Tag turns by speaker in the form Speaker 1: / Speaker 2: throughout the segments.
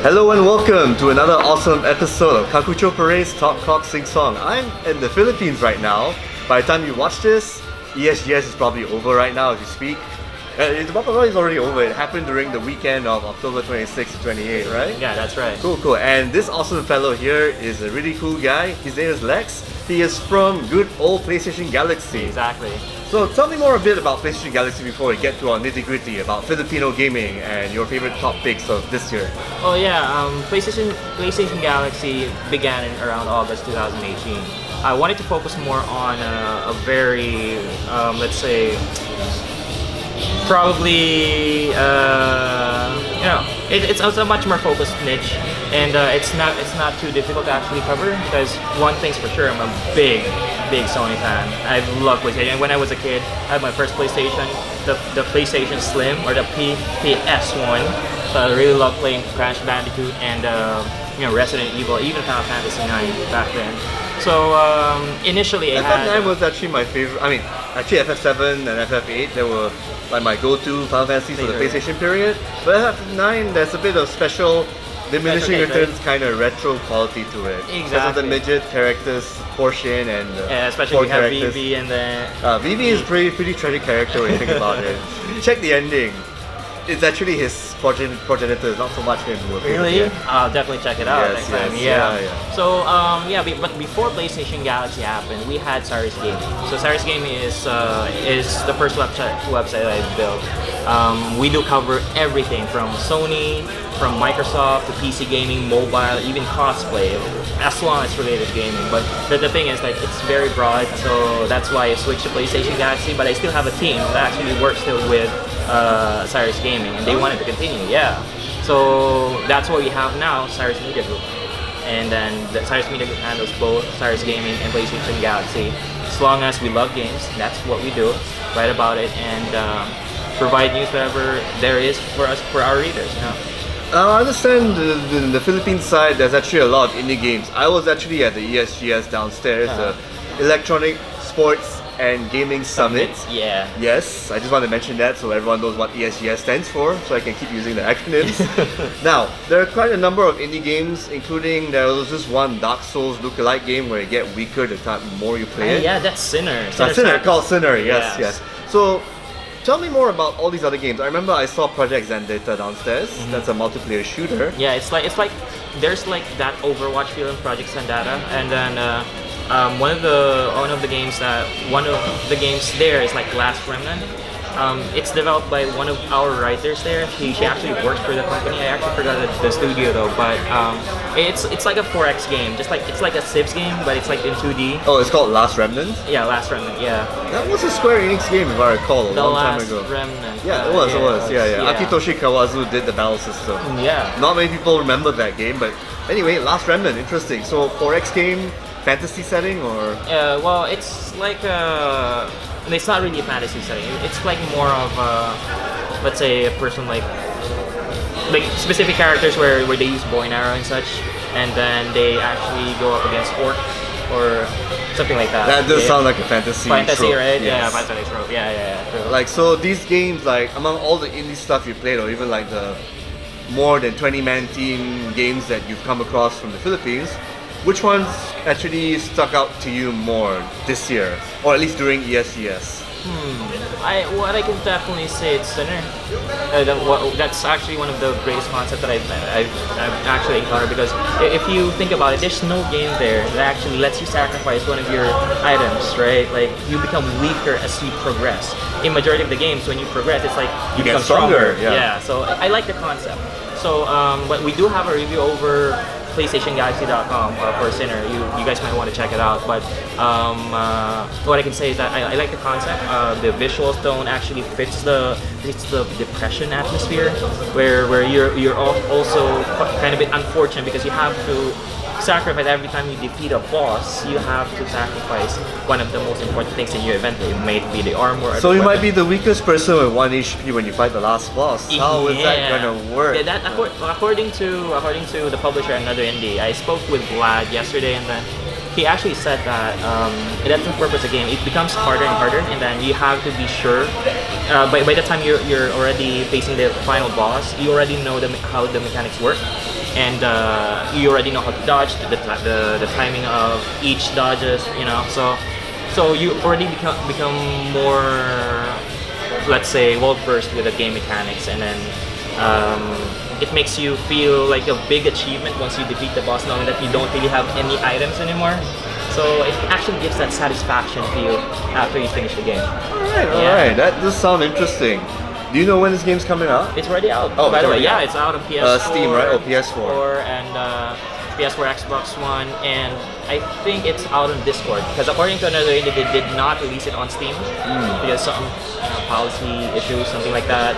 Speaker 1: Hello and welcome to another awesome episode of Kakuchopurei's Talk Cock Sing Song. I'm in the Philippines right now. By the time you watch this, ESGS is probably over right now as you speak. It's probably already over. It happened during the weekend of October 26 to 28, right?
Speaker 2: Yeah, that's right.
Speaker 1: Cool. And this awesome fellow here is a really cool guy. His name is Lex. He is from good old PlayStation Galaxy.
Speaker 2: Exactly.
Speaker 1: So tell me more a bit about PlayStation Galaxy before we get to our nitty-gritty about Filipino gaming and your favorite top picks of this year.
Speaker 2: Oh yeah, PlayStation Galaxy began in around August 2018. I wanted to focus more on a very, let's say, probably, it's a much more focused niche, and it's not too difficult to actually cover because one thing's for sure, I'm a big Sony fan. I love PlayStation. When I was a kid, I had my first PlayStation, the PlayStation Slim or the PS1. So I really loved playing Crash Bandicoot and Resident Evil, even Final Fantasy 9 back then. So initially,
Speaker 1: FF9 was actually my favorite. I mean, actually FF7 and FF8 they were like my go-to Final Fantasies for the PlayStation period. But FF9, there's a bit of special diminishing returns kind of retro quality to it.
Speaker 2: Exactly.
Speaker 1: Because of the midget characters portion and
Speaker 2: especially we have Vivi and then
Speaker 1: Vivi is pretty tragic character when you think about it. Check the ending. It's actually his progenitors, not so much him.
Speaker 2: Really? I'll definitely check it out next time. Yeah. So but before PlayStation Galaxy happened, we had Sirus Gaming. So Sirus Gaming is the first website I built. We do cover everything from Sony, from Microsoft to PC gaming, mobile, even cosplay, as long as related to gaming. But the thing is, like, it's very broad, so that's why I switched to PlayStation Galaxy. But I still have a team that actually works still with Sirus Gaming, and they wanted to continue. Yeah. So that's what we have now, Sirus Media Group. And then the Sirus Media Group handles both Sirus Gaming and PlayStation Galaxy. As long as we love games, that's what we do. Write about it and provide news wherever there is for us, for our readers.
Speaker 1: I understand the Philippines side, there's actually a lot of indie games. I was actually at the ESGS downstairs, the Electronic Sports and Gaming Summit.
Speaker 2: Yeah.
Speaker 1: Yes, I just want to mention that so everyone knows what ESGS stands for, so I can keep using the acronyms. Now, there are quite a number of indie games, including there was this one Dark Souls lookalike game where you get weaker the more you play it.
Speaker 2: Yeah, that's Sinner.
Speaker 1: Sinner, called Sinner, yes. So, tell me more about all these other games. I remember I saw Project Zendata downstairs. Mm-hmm. That's a multiplayer shooter.
Speaker 2: Yeah, it's like there's like that Overwatch feel in Project Zendata, and then one of the games there is like Last Remnant. It's developed by one of our writers there. She actually works for the company. I actually forgot the studio though, but it's like a 4X game. It's like a Civs game, but it's like in 2D.
Speaker 1: Oh, it's called Last Remnant?
Speaker 2: Yeah, Last Remnant, yeah.
Speaker 1: That was a Square Enix game if I recall, a long time ago.
Speaker 2: The Last Remnant.
Speaker 1: Yeah, it was. Akitoshi Kawazu did the battle system.
Speaker 2: Yeah.
Speaker 1: Not many people remember that game, but anyway, Last Remnant, interesting. So 4X game, fantasy setting or?
Speaker 2: Well, it's like it's not really a fantasy setting. It's like more of let's say a person like specific characters where they use bow and arrow and such, and then they actually go up against orcs or something like that.
Speaker 1: That does sound like a fantasy trope.
Speaker 2: Right?
Speaker 1: Yes.
Speaker 2: Yeah, fantasy trope. Yeah. True.
Speaker 1: Like, so these games, like among all the indie stuff you played, or even like the more than 20-man team games that you've come across from the Philippines, which ones actually stuck out to you more this year, or at least during ESGS?
Speaker 2: What I can definitely say it's Sinner. That's actually one of the greatest concepts that I've actually encountered, because if you think about it, there's no game there that actually lets you sacrifice one of your items, right? Like, you become weaker as you progress. In majority of the games, when you progress, it's like you become stronger. Yeah, so I like the concept. So, but we do have a review over PlayStationGalaxy.com for Sinner. You guys might want to check it out. But what I can say is that I like the concept. The visuals don't actually fits the depression atmosphere, where you're also kind of a bit unfortunate because you have to sacrifice every time you defeat a boss. You have to sacrifice one of the most important things in your event. It may be the armor. Or
Speaker 1: so
Speaker 2: the
Speaker 1: you
Speaker 2: weapon.
Speaker 1: might be the weakest person with 1 HP when you fight the last boss. How is that gonna work?
Speaker 2: Yeah, according to the publisher, Another Indie, I spoke with Vlad yesterday, and then he actually said that that's the purpose of the game. It becomes harder and harder, and then you have to be sure. By the time you're already facing the final boss, you already know how the mechanics work. and you already know how to dodge, the timing of each dodges, you know. So you already become more, let's say, well versed with the game mechanics, and then it makes you feel like a big achievement once you defeat the boss, knowing that you don't really have any items anymore. So it actually gives that satisfaction feel after you finish the game.
Speaker 1: Alright, that does sound interesting. Do you know when this game's coming out?
Speaker 2: It's already out.
Speaker 1: Oh,
Speaker 2: by the way,
Speaker 1: yeah,
Speaker 2: it's out on PS4,
Speaker 1: Steam, right? Oh, PS4.
Speaker 2: And PS4, Xbox One, and I think it's out on Discord. Because according to another indie, they did not release it on Steam because some policy issues, something like that.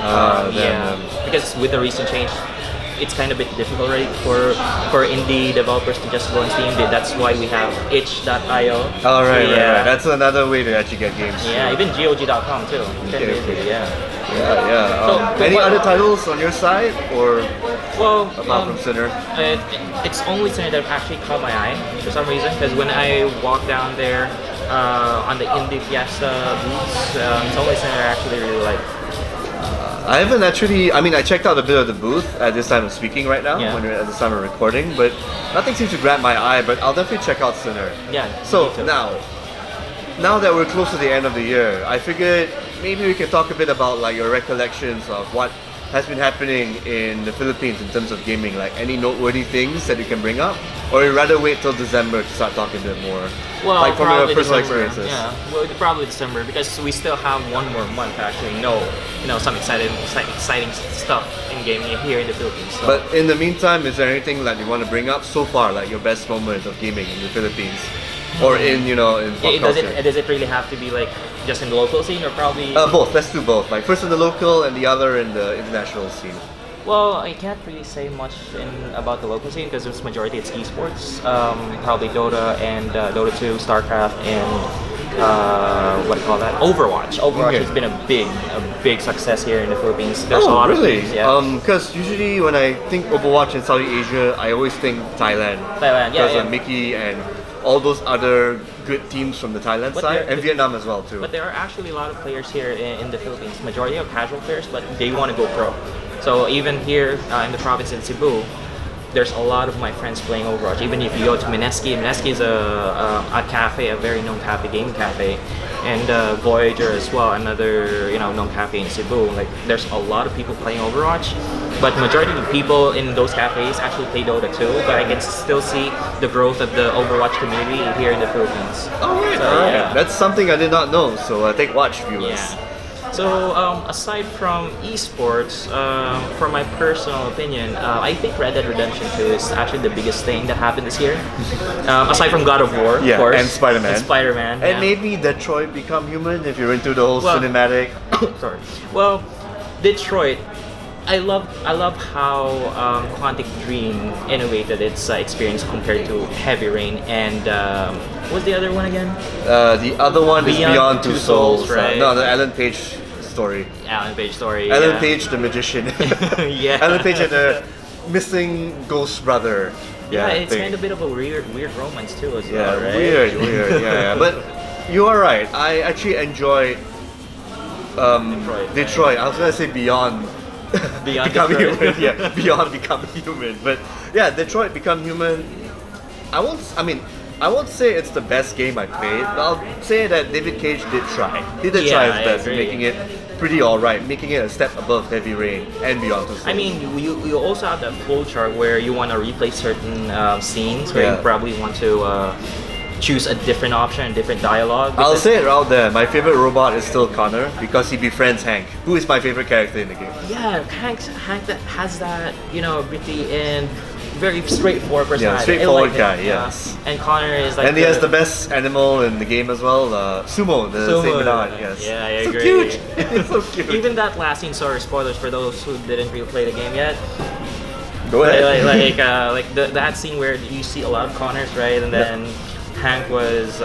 Speaker 2: Because with the recent change, it's kind of a bit difficult, right, for indie developers to just go on Steam. That's why we have itch.io.
Speaker 1: Oh, right. That's another way to actually get games.
Speaker 2: Yeah, even GOG.com too.
Speaker 1: So, any other titles on your side, or apart from Sinner?
Speaker 2: It's only Sinner that actually caught my eye for some reason, because when I walk down there on the Indie Fiesta booths, it's only Sinner I actually really like.
Speaker 1: I haven't actually, I checked out a bit of the booth at this time of speaking right now, when we're at this time of recording, but nothing seems to grab my eye, but I'll definitely check out Sinner.
Speaker 2: Yeah.
Speaker 1: So now that we're close to the end of the year, I figured maybe we can talk a bit about like your recollections of what has been happening in the Philippines in terms of gaming, like any noteworthy things that you can bring up, or you'd rather wait till December to start talking a bit more?
Speaker 2: Well,
Speaker 1: like from your personal
Speaker 2: December.
Speaker 1: experiences.
Speaker 2: Yeah, well, probably December, because we still have one more month to actually know, some exciting stuff in gaming here in the Philippines. So.
Speaker 1: But in the meantime, is there anything that you want to bring up so far, like your best moment of gaming in the Philippines? Or in pop culture?
Speaker 2: Does it really have to be like just in the local scene, or probably
Speaker 1: both? Let's do both. Like first in the local and the other in the international scene.
Speaker 2: Well, I can't really say much about the local scene because its majority it's esports. Probably Dota and Dota 2, StarCraft, and what do you call that? Overwatch. Overwatch has been a big success here in the Philippines. There's a lot of things,
Speaker 1: because usually when I think Overwatch in Southeast Asia, I always think Thailand. Because of Mickey and all those other good teams from the Thailand side, and Vietnam as well too.
Speaker 2: But there are actually a lot of players here in the Philippines. Majority are casual players, but they want to go pro. So even here in the province in Cebu, there's a lot of my friends playing Overwatch. Even if you go to Mineski is a cafe, a very known cafe, game cafe, and Voyager as well, another known cafe in Cebu. Like there's a lot of people playing Overwatch, but majority of the people in those cafes actually play Dota too. But I can still see the growth of the Overwatch community here in the Philippines.
Speaker 1: Alright. That's something I did not know. So take watch, viewers.
Speaker 2: Yeah. So aside from esports, for my personal opinion, I think Red Dead Redemption 2 is actually the biggest thing that happened this year. Aside from God of War, of course,
Speaker 1: and Spider-Man,
Speaker 2: and
Speaker 1: maybe Detroit Become Human if you're into the whole cinematic.
Speaker 2: Sorry. Well, Detroit. I love how Quantic Dream innovated its experience compared to Heavy Rain and what's the other one again?
Speaker 1: The other one is Beyond Two Souls,
Speaker 2: right?
Speaker 1: No, the Ellen Page story.
Speaker 2: Ellen
Speaker 1: Page the magician.
Speaker 2: Yeah.
Speaker 1: Ellen Page and the missing ghost brother.
Speaker 2: Yeah, it's kind of a bit of a weird romance too as well, right?
Speaker 1: Weird. Yeah. But you are right. I actually enjoyed Detroit. I was gonna say Beyond Become Human. Yeah, Beyond Become Human. But yeah, Detroit Become Human. I won't say it's the best game I played, but I'll say that David Cage did try. He did try his best in making it pretty alright, making it a step above Heavy Rain and Beyond Two Souls.
Speaker 2: I mean, you also have that flow chart where you want to replay certain scenes where you probably want to choose a different option, a different dialogue.
Speaker 1: I'll say it out there. My favorite robot is still Connor because he befriends Hank, who is my favorite character in the game.
Speaker 2: Yeah, Hank that has that gritty and very straightforward personality.
Speaker 1: Yeah, straightforward guy. Yes.
Speaker 2: And Connor is like.
Speaker 1: And he has the best animal in the game as well, Sumo, the Saint Bernard. Yes.
Speaker 2: Yeah, I agree.
Speaker 1: Cute. It's so cute.
Speaker 2: Even that last scene. Sorry, spoilers for those who didn't really play the game yet.
Speaker 1: Go ahead.
Speaker 2: Like that scene where you see a lot of Connors, right? And then Hank was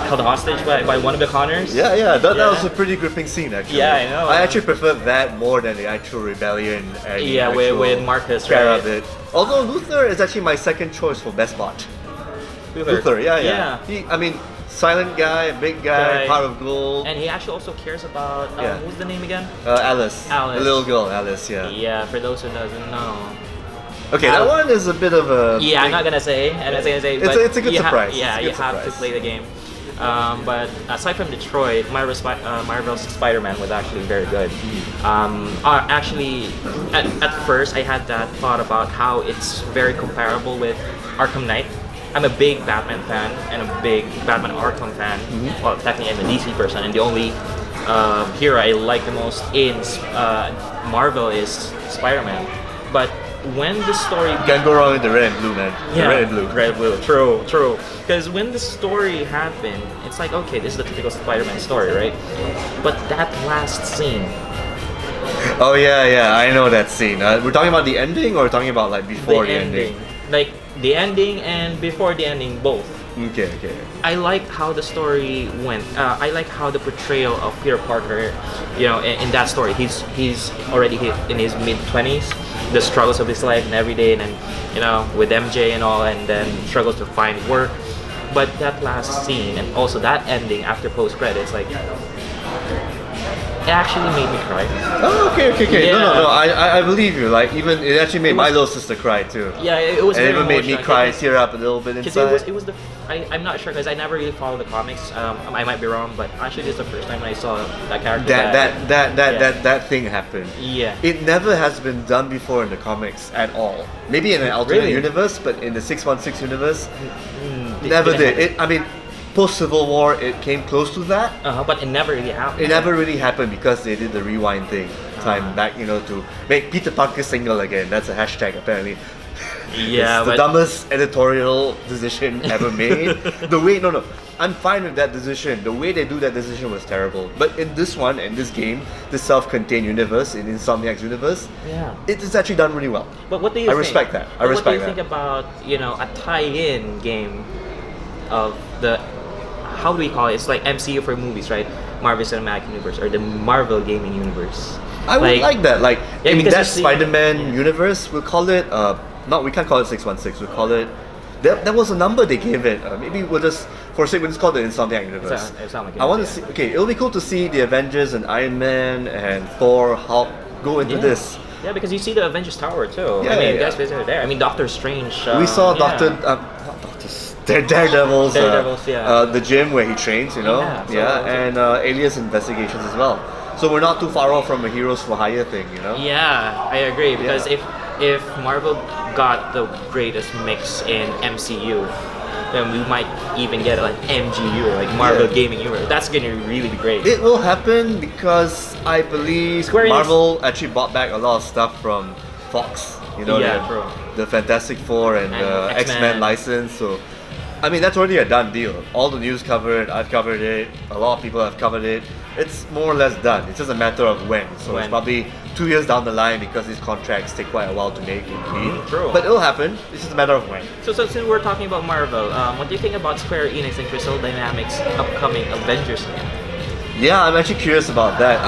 Speaker 2: held hostage by one of the Connors.
Speaker 1: Yeah, that was a pretty gripping scene actually.
Speaker 2: Yeah, I know.
Speaker 1: I actually prefer that more than the actual rebellion. And
Speaker 2: with Marcus, right?
Speaker 1: Bit. Although Luther is actually my second choice for best bot. Luther, yeah. Silent guy, big guy, heart of gold.
Speaker 2: And he actually also cares about, what's the name again?
Speaker 1: Alice.
Speaker 2: Alice.
Speaker 1: The little girl, Alice, yeah.
Speaker 2: Yeah, for those who doesn't know.
Speaker 1: Okay, that one is a bit of a.
Speaker 2: Yeah, I'm not gonna say. I'm not gonna say. But
Speaker 1: It's a good surprise.
Speaker 2: Yeah,
Speaker 1: It's a
Speaker 2: you
Speaker 1: good
Speaker 2: have to
Speaker 1: surprise.
Speaker 2: play the game. But aside from Detroit, Marvel's Spider-Man was actually very good. Actually, at first I had that thought about how it's very comparable with Arkham Knight. I'm a big Batman fan and a big Batman Arkham fan. Well, technically I'm a DC person, and the only hero I like the most in Marvel is Spider-Man. But when the story
Speaker 1: Can't go wrong with the red and blue, man. The red and blue.
Speaker 2: Red and blue. True. Because when the story happened, it's like, okay, this is the typical Spider-Man story, right? But that last scene.
Speaker 1: Oh yeah, I know that scene. We're talking about the ending, or we're talking about like before the ending?
Speaker 2: Like the ending and before the ending, both.
Speaker 1: Okay.
Speaker 2: I like how the story went. I like how the portrayal of Peter Parker, you know, in that story. He's already in his mid-20s, the struggles of his life and every day, and then, you know, with MJ and all, and then struggles to find work. But that last scene and also that ending after post credits, like, it actually made me cry.
Speaker 1: Oh, okay.
Speaker 2: Yeah.
Speaker 1: No. I believe you. Like, even it actually made my little sister cry too.
Speaker 2: Yeah, it was.
Speaker 1: And it
Speaker 2: very
Speaker 1: even made me
Speaker 2: emotional,
Speaker 1: cry,
Speaker 2: because-
Speaker 1: tear up a little bit
Speaker 2: Because
Speaker 1: inside.
Speaker 2: it was the I'm not sure because I never really followed the comics. I might be wrong, but actually this is the first time I saw that character.
Speaker 1: That thing happened.
Speaker 2: Yeah.
Speaker 1: It never has been done before in the comics at all. Maybe in an alternate
Speaker 2: Really?
Speaker 1: universe, but in the 616 universe,
Speaker 2: It
Speaker 1: never
Speaker 2: didn't
Speaker 1: did. I mean, post Civil War, it came close to that.
Speaker 2: But it never really happened.
Speaker 1: It never really happened because they did the rewind thing. Time back, you know, to make Peter Parker single again. That's a hashtag apparently.
Speaker 2: Yeah,
Speaker 1: It's the
Speaker 2: but
Speaker 1: dumbest editorial decision ever made. No. I'm fine with that decision. The way they do that decision was terrible. But in this one, in this game, the self-contained universe, in Insomniac's universe,
Speaker 2: yeah.
Speaker 1: it is actually done really well.
Speaker 2: But what do you
Speaker 1: I
Speaker 2: think?
Speaker 1: respect that. I
Speaker 2: What
Speaker 1: respect
Speaker 2: do you
Speaker 1: that.
Speaker 2: think about, you know, a tie-in game of the, how do we call it? It's like MCU for movies, right? Marvel Cinematic Universe or the Marvel Gaming Universe.
Speaker 1: I would like that. Like,
Speaker 2: Yeah,
Speaker 1: in
Speaker 2: because
Speaker 1: that
Speaker 2: you see-
Speaker 1: Spider-Man universe, we'll call it, we can't call it 616, we'll call it, that was a number they gave it. Maybe we'll just, for sake, we'll just call it the Insomniac universe.
Speaker 2: It's not like
Speaker 1: I want to
Speaker 2: yeah.
Speaker 1: see, okay, it'll be cool to see the Avengers and Iron Man and Thor, Hulk go into
Speaker 2: Yeah.
Speaker 1: this.
Speaker 2: Yeah, because you see the Avengers Tower too.
Speaker 1: Yeah,
Speaker 2: I mean,
Speaker 1: yeah,
Speaker 2: you guys
Speaker 1: yeah.
Speaker 2: visited there. I mean, Doctor Strange.
Speaker 1: We saw
Speaker 2: yeah.
Speaker 1: Daredevils,
Speaker 2: Daredevils, yeah.
Speaker 1: the gym where he trains, you know,
Speaker 2: Yeah, so-
Speaker 1: and Alias Investigations as well. So we're not too far off from a Heroes for Hire thing, you know.
Speaker 2: Yeah, I agree because
Speaker 1: Yeah.
Speaker 2: if Marvel got the greatest mix in MCU, then we might even get like MGU, like Marvel
Speaker 1: Yeah.
Speaker 2: Gaming Universe. That's gonna really be great.
Speaker 1: It will happen because I believe
Speaker 2: Square Enix-
Speaker 1: Marvel actually bought back a lot of stuff from Fox. You know,
Speaker 2: Yeah, true.
Speaker 1: the Fantastic Four and the
Speaker 2: And
Speaker 1: X-Men
Speaker 2: X-Men.
Speaker 1: license. So, I mean, that's already a done deal. All the news covered, I've covered it, a lot of people have covered it. It's more or less done. It's just a matter of when. So
Speaker 2: When.
Speaker 1: it's probably 2 years down the line because these contracts take quite a while to make indeed.
Speaker 2: True.
Speaker 1: But it'll happen. It's just a matter of when.
Speaker 2: So since we're talking about Marvel, what do you think about Square Enix and Crystal Dynamics' upcoming Avengers game?
Speaker 1: Yeah, I'm actually curious about that.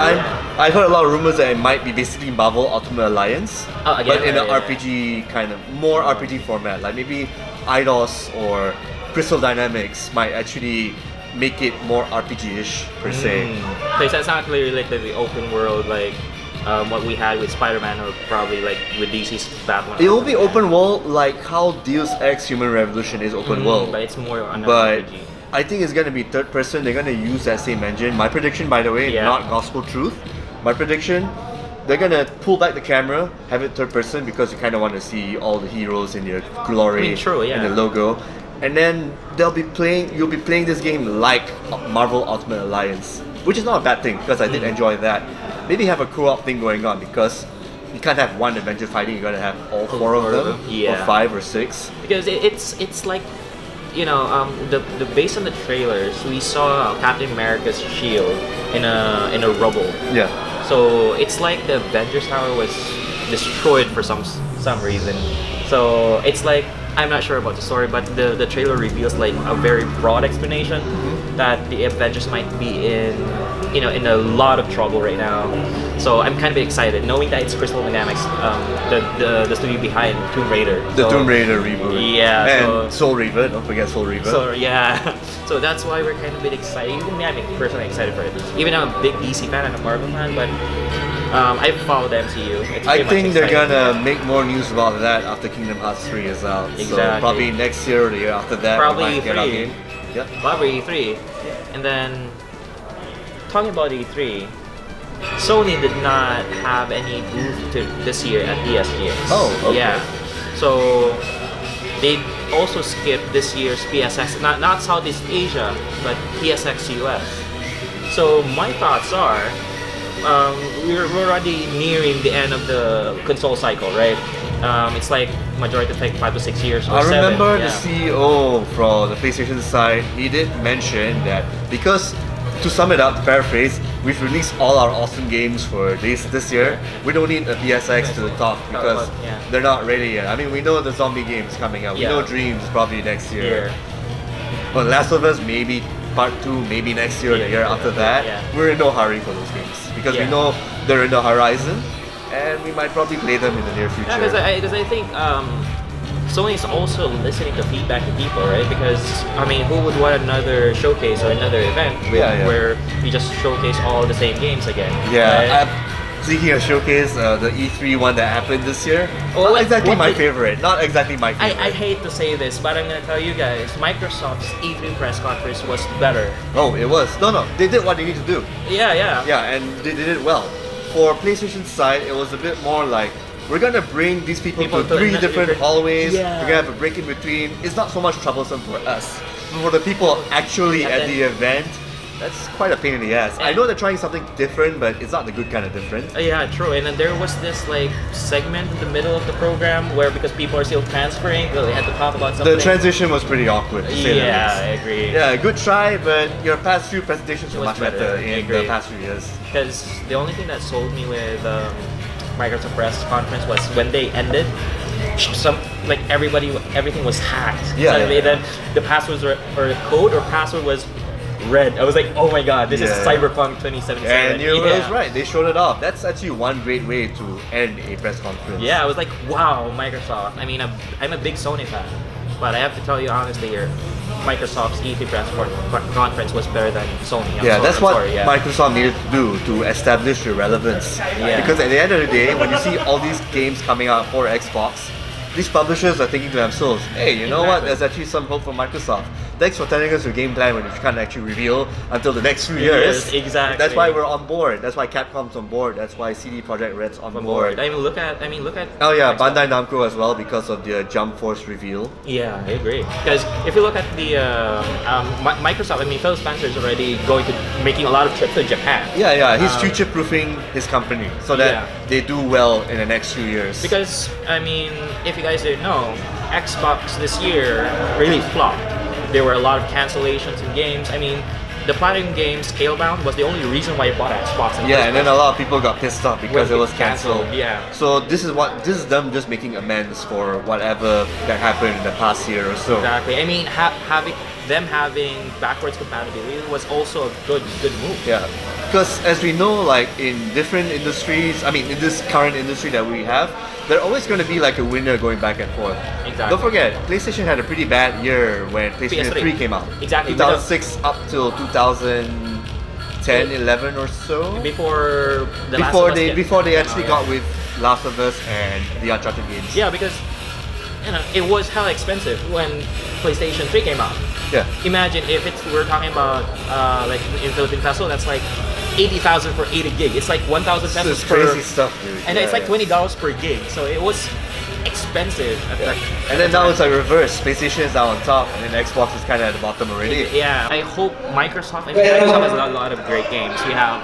Speaker 1: I heard a lot of rumors that it might be basically Marvel Ultimate Alliance,
Speaker 2: Oh, again,
Speaker 1: but in an
Speaker 2: yeah.
Speaker 1: RPG kind of more RPG format. Like maybe IDOS or Crystal Dynamics might actually make it more RPG-ish per se.
Speaker 2: So it's not really like the open world like what we had with Spider-Man or probably like with DC's Batman.
Speaker 1: It will be open world like how Deus Ex Human Revolution is open world.
Speaker 2: But it's more on an
Speaker 1: But
Speaker 2: RPG.
Speaker 1: I think it's gonna be third person. They're gonna use that same engine. My prediction, by the way,
Speaker 2: Yeah.
Speaker 1: not gospel truth. My prediction, they're gonna pull back the camera, have it third person because you kind of want to see all the heroes in their glory
Speaker 2: I mean, true, yeah.
Speaker 1: and the logo. And then you'll be playing this game like Marvel Ultimate Alliance, which is not a bad thing because I did enjoy that. Maybe have a co-op thing going on because you can't have one Avenger fighting. You gotta have all four of them,
Speaker 2: Yeah.
Speaker 1: or 5 or 6.
Speaker 2: Because it's like, you know, the based on the trailers, we saw Captain America's shield in a rubble.
Speaker 1: Yeah.
Speaker 2: So it's like the Avengers Tower was destroyed for some reason. So it's like, I'm not sure about the story, but the trailer reveals like a very broad explanation that the Avengers might be in a lot of trouble right now. So I'm kind of excited knowing that it's Crystal Dynamics, the studio behind Tomb Raider.
Speaker 1: The
Speaker 2: So-
Speaker 1: Tomb Raider reboot.
Speaker 2: Yeah,
Speaker 1: And Soul Reaver, don't forget Soul Reaver.
Speaker 2: So yeah, so that's why we're kind of a bit excited. Even me, I'm personally excited for it. Even though I'm a big DC fan and a Marvel fan, but I follow the MCU. It's
Speaker 1: I
Speaker 2: pretty much
Speaker 1: think they're
Speaker 2: exciting,
Speaker 1: gonna
Speaker 2: yeah.
Speaker 1: make more news about that after Kingdom Hearts 3 is out. So
Speaker 2: Exactly.
Speaker 1: probably next year or the year after that, we
Speaker 2: Probably
Speaker 1: might get our
Speaker 2: E3.
Speaker 1: game. Yeah.
Speaker 2: Probably E3. And then, talking about E3, Sony did not have any booth this year at ESGS.
Speaker 1: Oh, okay.
Speaker 2: Yeah. So, they also skipped this year's PSX, not Southeast Asia, but PSX US. So, my thoughts are, we're already nearing the end of the console cycle, right? It's like majority take 5 to 6 years or
Speaker 1: I
Speaker 2: 7.
Speaker 1: remember
Speaker 2: yeah.
Speaker 1: the CEO from the PlayStation side, he did mention that because, to sum it up, to paraphrase, we've released all our awesome games for this year. We don't need a PSX to talk because
Speaker 2: yeah.
Speaker 1: they're not ready yet. I mean, we know the zombie game's coming out. We
Speaker 2: Yeah.
Speaker 1: know Dreams probably next year.
Speaker 2: Yeah.
Speaker 1: But Last of Us, maybe part 2, maybe next year or the year after that.
Speaker 2: Yeah.
Speaker 1: We're in no hurry for those games because
Speaker 2: Yeah.
Speaker 1: we know they're in the horizon and we might probably play them in the near future.
Speaker 2: Yeah, because I think Sony's also listening to feedback of people, right? Because I mean, who would want another showcase or another event where we just showcase all the same games again?
Speaker 1: Yeah,
Speaker 2: right?
Speaker 1: speaking of showcase, the E3 one that happened this year,
Speaker 2: Oh,
Speaker 1: not exactly
Speaker 2: what
Speaker 1: my
Speaker 2: did-
Speaker 1: favorite. Not exactly my favorite.
Speaker 2: I hate to say this, but I'm gonna tell you guys, Microsoft's E3 press conference was better.
Speaker 1: Oh, it was. No, they did what they need to do.
Speaker 2: Yeah.
Speaker 1: Yeah, and they did it well. For PlayStation's side, it was a bit more like, we're gonna bring these people to 3 different hallways.
Speaker 2: Yeah.
Speaker 1: We're gonna have a break in between. It's not so much troublesome for us. For the people actually
Speaker 2: And
Speaker 1: at
Speaker 2: then-
Speaker 1: the event, that's quite a pain in the ass. I
Speaker 2: And-
Speaker 1: know they're trying something different, but it's not the good kind of different.
Speaker 2: Yeah, true. And then there was this like segment in the middle of the program where because people are still transferring, they had to talk about something.
Speaker 1: The transition was pretty awkward, to say the
Speaker 2: Yeah,
Speaker 1: least.
Speaker 2: I agree.
Speaker 1: Yeah, good try, but your past few presentations
Speaker 2: It
Speaker 1: were
Speaker 2: was
Speaker 1: much better
Speaker 2: better, I
Speaker 1: in
Speaker 2: agree.
Speaker 1: the past few years.
Speaker 2: Because the only thing that sold me with Microsoft press conference was when they ended. Everything was hacked.
Speaker 1: Yeah,
Speaker 2: Suddenly,
Speaker 1: yeah.
Speaker 2: then the passwords or code or password was red. I was like, oh my god, this is
Speaker 1: Yeah.
Speaker 2: Cyberpunk 2077.
Speaker 1: And you
Speaker 2: yeah.
Speaker 1: was right, they showed it off. That's actually one great way to end a press conference.
Speaker 2: Yeah, I was like, wow, Microsoft. I mean, I'm a big Sony fan, but I have to tell you honestly here, Microsoft's E3 press conference was better than Sony.
Speaker 1: That's what
Speaker 2: sorry, yeah.
Speaker 1: Microsoft needed to do to establish your relevance.
Speaker 2: Yeah.
Speaker 1: Because at the end of the day, when you see all these games coming out for Xbox, these publishers are thinking to themselves, hey, you know what?
Speaker 2: Exactly.
Speaker 1: There's actually some hope for Microsoft. Thanks for telling us your game plan when you can't actually reveal until the next few years.
Speaker 2: Yes, exactly.
Speaker 1: That's why we're on board. That's why Capcom's on board. That's why CD Projekt Red's on board.
Speaker 2: I mean, look at.
Speaker 1: Oh yeah,
Speaker 2: Xbox.
Speaker 1: Bandai Namco as well because of the Jump Force reveal.
Speaker 2: Yeah, I agree. Because if you look at the Microsoft, I mean, Phil Spencer's already going to making a lot of trips to Japan.
Speaker 1: Yeah, he's future-proofing his company so that
Speaker 2: Yeah.
Speaker 1: they do well in the next few years.
Speaker 2: Because I mean, if you guys didn't know, Xbox this year really flopped. There were a lot of cancellations in games. I mean, the Platinum game Scalebound was the only reason why you bought Xbox. In the
Speaker 1: Yeah,
Speaker 2: first
Speaker 1: and then
Speaker 2: place.
Speaker 1: a lot of people got pissed off because
Speaker 2: When
Speaker 1: it was
Speaker 2: it
Speaker 1: cancelled.
Speaker 2: canceled, yeah.
Speaker 1: So this is them just making amends for whatever that happened in the past year or so.
Speaker 2: Exactly. I mean, having backwards compatibility was also a good move.
Speaker 1: Yeah, because as we know, like in different industries, I mean, in this current industry that we have, there's always going to be like a winner going back and forth.
Speaker 2: Exactly.
Speaker 1: Don't forget, PlayStation had a pretty bad year when PlayStation
Speaker 2: PS3
Speaker 1: 3 came out.
Speaker 2: Exactly.
Speaker 1: 2006 up till 2010, 11 or so.
Speaker 2: Before the Last of Us
Speaker 1: Before they actually
Speaker 2: yeah.
Speaker 1: got with Last of Us and the Uncharted games.
Speaker 2: Yeah, because it was hella expensive when PlayStation 3 came out.
Speaker 1: Yeah.
Speaker 2: Imagine if we're talking about like in Philippine peso, that's like 80,000 for 80 gig. It's like 1,000 pesos
Speaker 1: It's
Speaker 2: per.
Speaker 1: crazy stuff, dude.
Speaker 2: And it's like $20 per gig. So it was expensive.
Speaker 1: And then now it's like reverse. PlayStation is now on top, and then Xbox is kind of at the bottom already.
Speaker 2: Yeah, I hope Microsoft. I mean, Microsoft has a lot of great games. We have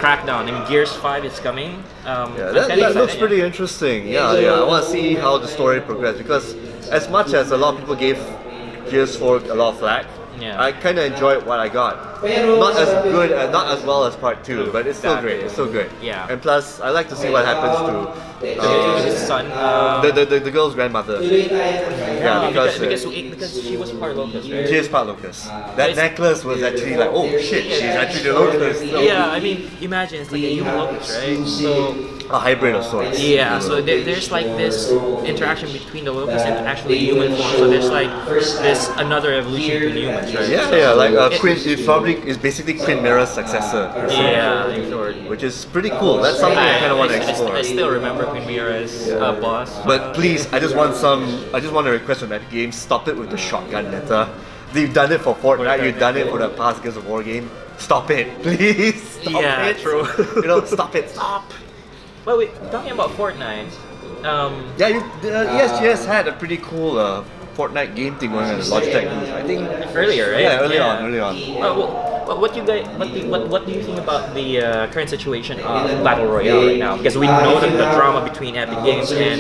Speaker 2: Crackdown. I mean, Gears 5 is coming.
Speaker 1: Yeah,
Speaker 2: I'm
Speaker 1: that
Speaker 2: kinda
Speaker 1: looks
Speaker 2: excited,
Speaker 1: pretty interesting. Yeah. I want to see how the story progresses because as much as a lot of people gave Gears 4 a lot of flack,
Speaker 2: Yeah.
Speaker 1: I kind of enjoyed what I got. Not as good, not as well as Part 2, but it's still
Speaker 2: Exactly.
Speaker 1: great. It's still good.
Speaker 2: Yeah.
Speaker 1: And plus, I like to see what happens to
Speaker 2: His son.
Speaker 1: the girl's grandmother. Yeah,
Speaker 2: because she was part locust, right?
Speaker 1: She is part locust. That
Speaker 2: It's-
Speaker 1: necklace was actually like, oh shit, she's actually the locust.
Speaker 2: Yeah, I mean, imagine it's like a human locust, right? So
Speaker 1: A hybrid of sorts.
Speaker 2: yeah, so there's like this interaction between the locust and actually human form. So there's like this another evolution between humans, right?
Speaker 1: Yeah, like Quinn. It's probably is basically Quinmera's successor. per se,
Speaker 2: Yeah, in short.
Speaker 1: which is pretty cool. That's something I kind of want to explore.
Speaker 2: I still remember Queen Mira's boss.
Speaker 1: But please, I just want a request from Epic Games, stop it with the shotgun meta. You've done it for Fortnite, you've done it for the past Gears of War game. Stop it, please. Stop
Speaker 2: Yeah,
Speaker 1: it.
Speaker 2: true.
Speaker 1: Stop it. Stop.
Speaker 2: But wait, talking about Fortnite,
Speaker 1: Yeah, ESGS had a pretty cool Fortnite game thing going on at Logitech booth. I think
Speaker 2: earlier, right?
Speaker 1: Yeah, early on.
Speaker 2: What do you think about the current situation of Battle Royale right now? Because we know that the drama between Epic Games and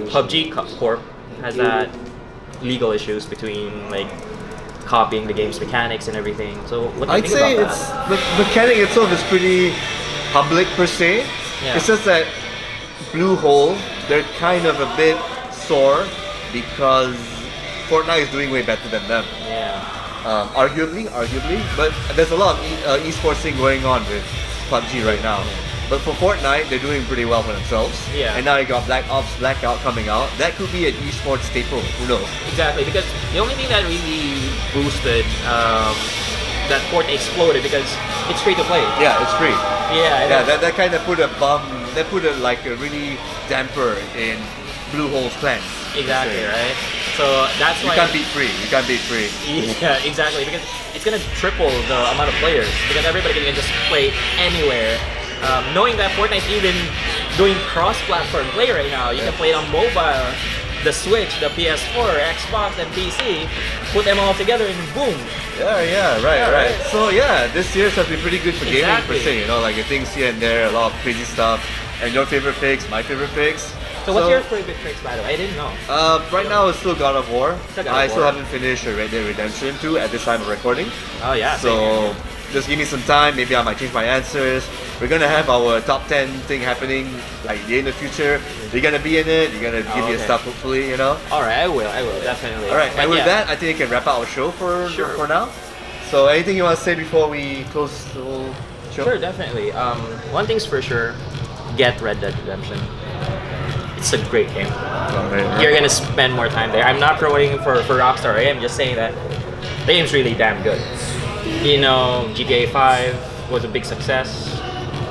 Speaker 2: PUBG Corp has that legal issues between like copying the game's mechanics and everything. So what do you
Speaker 1: I'd
Speaker 2: think
Speaker 1: say
Speaker 2: about
Speaker 1: it's
Speaker 2: that?
Speaker 1: the mechanic itself is pretty public per se.
Speaker 2: Yeah.
Speaker 1: It's just that Blue Hole, they're kind of a bit sore because Fortnite is doing way better than them.
Speaker 2: Yeah.
Speaker 1: Arguably, but there's a lot of esports thing going on with PUBG right now. But for Fortnite, they're doing pretty well for themselves.
Speaker 2: Yeah.
Speaker 1: And now you got Black Ops Blackout coming out. That could be an esports staple. Who knows?
Speaker 2: Exactly, because the only thing that really boosted that Fortnite exploded because it's free to play.
Speaker 1: Yeah, it's free.
Speaker 2: Yeah,
Speaker 1: Yeah, that kind of put a like a really damper in Blue Hole's plans.
Speaker 2: exactly, right? So that's
Speaker 1: You
Speaker 2: why
Speaker 1: can't beat free. You can't beat free.
Speaker 2: Yeah, exactly, because it's gonna triple the amount of players because everybody can just play anywhere. Knowing that Fortnite's even doing cross-platform play right now, you can play it on mobile, the Switch, the PS4, Xbox, and PC. Put them all together and boom.
Speaker 1: Yeah, right. So yeah, this year's has been pretty good for gaming per
Speaker 2: Exactly.
Speaker 1: se. Like things here and there, a lot of crazy stuff. And your favorite picks, my favorite picks.
Speaker 2: So what's your favorite tricks, by the way? I didn't know.
Speaker 1: Right now it's still God of War.
Speaker 2: Still God of
Speaker 1: I still
Speaker 2: War.
Speaker 1: haven't finished Red Dead Redemption 2 at this time of recording.
Speaker 2: Oh yeah.
Speaker 1: So just give me some time. Maybe I might change my answers. We're gonna have our top 10 thing happening like in the future. You're gonna be in it. You're gonna give me
Speaker 2: okay.
Speaker 1: stuff hopefully.
Speaker 2: All right, I will definitely.
Speaker 1: All right.
Speaker 2: But
Speaker 1: And with
Speaker 2: yeah.
Speaker 1: that, I think we can wrap up our show for now. So anything you want to say before we close the whole show?
Speaker 2: Sure, definitely. One thing's for sure, get Red Dead Redemption. It's a great game.
Speaker 1: Right.
Speaker 2: You're gonna spend more time there. I'm not promoting for Rockstar. I'm just saying that the game's really damn good. You know, GTA 5 was a big success.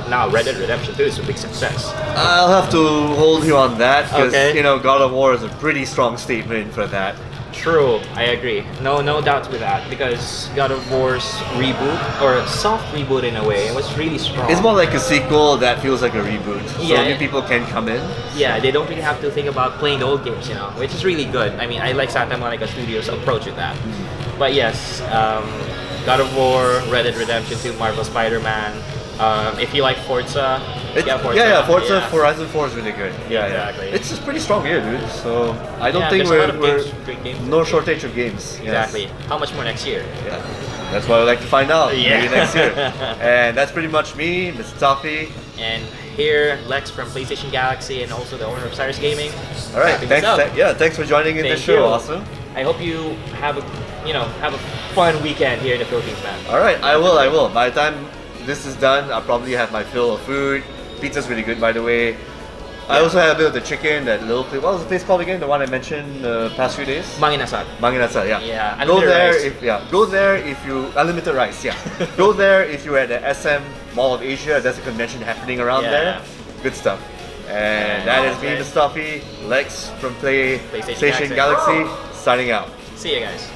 Speaker 2: Now Red Dead Redemption 2 is a big success.
Speaker 1: I'll have to hold you on that because
Speaker 2: Okay.
Speaker 1: God of War is a pretty strong statement for that.
Speaker 2: True, I agree. No doubts with that because God of War's reboot or soft reboot in a way, it was really strong.
Speaker 1: It's more like a sequel that feels like a reboot. So
Speaker 2: Yeah.
Speaker 1: new people can come in.
Speaker 2: Yeah, they don't really have to think about playing the old games, which is really good. I mean, I like Santa Monica Studios' approach with that. But yes, God of War, Red Dead Redemption 2, Marvel Spider-Man. If you like Forza, Forza.
Speaker 1: Yeah, Forza
Speaker 2: Yeah.
Speaker 1: Horizon 4 is really good. Yeah,
Speaker 2: Exactly.
Speaker 1: It's just pretty strong here, dude. So I don't
Speaker 2: Yeah,
Speaker 1: think
Speaker 2: there's a lot of
Speaker 1: we're
Speaker 2: great games.
Speaker 1: no shortage of games. Yes.
Speaker 2: Exactly. How much more next year?
Speaker 1: Yeah. That's what I'd like to find out.
Speaker 2: Yeah.
Speaker 1: Maybe next year. And that's pretty much me, Mr. Toffee.
Speaker 2: And here, Lex from PlayStation Galaxy and also the owner of Sirus Gaming.
Speaker 1: All right.
Speaker 2: wrapping this up.
Speaker 1: Thanks for joining in this
Speaker 2: Thank
Speaker 1: show.
Speaker 2: you.
Speaker 1: Awesome.
Speaker 2: I hope you have a fun weekend here in the Philippines, man.
Speaker 1: All right, I will. By the time this is done, I'll probably have my fill of food. Pizza's really good, by the way. I also had a bit of the chicken, that little place. What was the place called again? The one I mentioned the past few days?
Speaker 2: Manginasat.
Speaker 1: Manginasa, yeah.
Speaker 2: Yeah,
Speaker 1: Go
Speaker 2: unlimited
Speaker 1: there
Speaker 2: rice.
Speaker 1: go there if you unlimited rice, yeah. Go there if you're at the SM Mall of Asia. There's a convention happening around
Speaker 2: Yeah.
Speaker 1: there. Good stuff. And that is me,
Speaker 2: Okay.
Speaker 1: Mr. Toffee, Lex from
Speaker 2: PlayStation
Speaker 1: PlayStation Galaxy, signing out.
Speaker 2: See you guys.